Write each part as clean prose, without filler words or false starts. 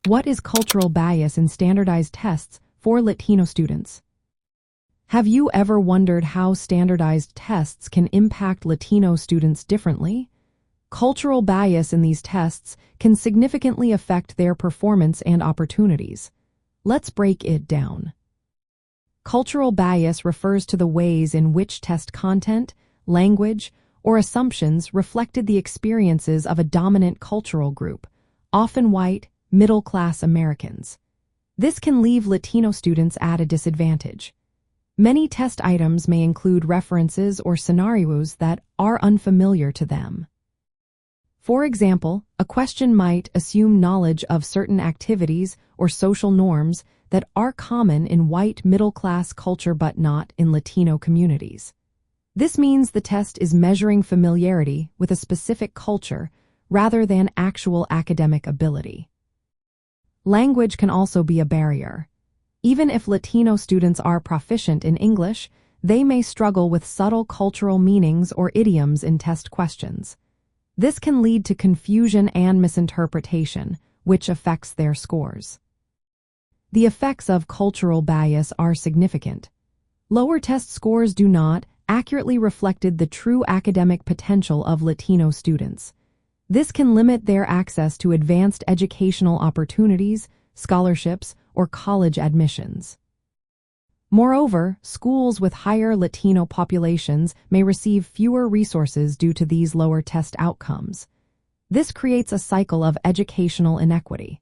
What is cultural bias in standardized tests for Latino students? Have you ever wondered how standardized tests can impact Latino students differently? Cultural bias in these tests can significantly affect their performance and opportunities. Let's break it down. Cultural bias refers to the ways in which test content, language, or assumptions reflected the experiences of a dominant cultural group, often white, middle-class Americans. This can leave Latino students at a disadvantage. Many test items may include references or scenarios that are unfamiliar to them. For example, a question might assume knowledge of certain activities or social norms that are common in white middle-class culture but not in Latino communities. This means the test is measuring familiarity with a specific culture rather than actual academic ability. Language can also be a barrier. Even if Latino students are proficient in English, they may struggle with subtle cultural meanings or idioms in test questions. This can lead to confusion and misinterpretation, which affects their scores. The effects of cultural bias are significant. Lower test scores do not accurately reflect the true academic potential of Latino students. This can limit their access to advanced educational opportunities, scholarships, or college admissions. Moreover, schools with higher Latino populations may receive fewer resources due to these lower test outcomes. This creates a cycle of educational inequity.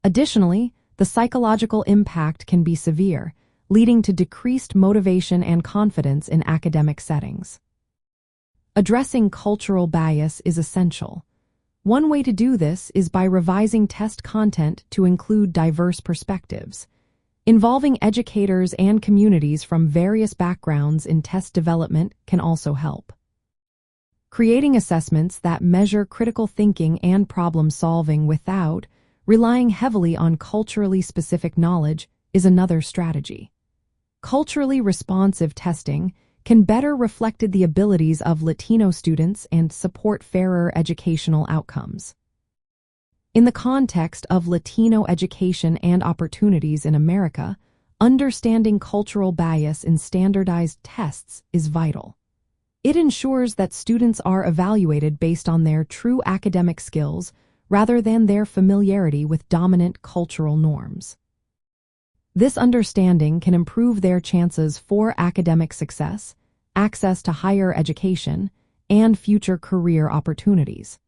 Additionally, the psychological impact can be severe, leading to decreased motivation and confidence in academic settings. Addressing cultural bias is essential. One way to do this is by revising test content to include diverse perspectives. Involving educators and communities from various backgrounds in test development can also help. Creating assessments that measure critical thinking and problem solving without relying heavily on culturally specific knowledge is another strategy. Culturally responsive testing can better reflect the abilities of Latino students and support fairer educational outcomes. In the context of Latino education and opportunities in America, understanding cultural bias in standardized tests is vital. It ensures that students are evaluated based on their true academic skills rather than their familiarity with dominant cultural norms. This understanding can improve their chances for academic success, access to higher education, and future career opportunities.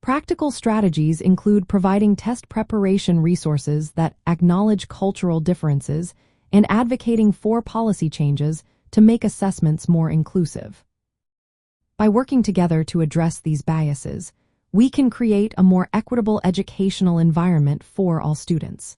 Practical strategies include providing test preparation resources that acknowledge cultural differences and advocating for policy changes to make assessments more inclusive. By working together to address these biases, we can create a more equitable educational environment for all students.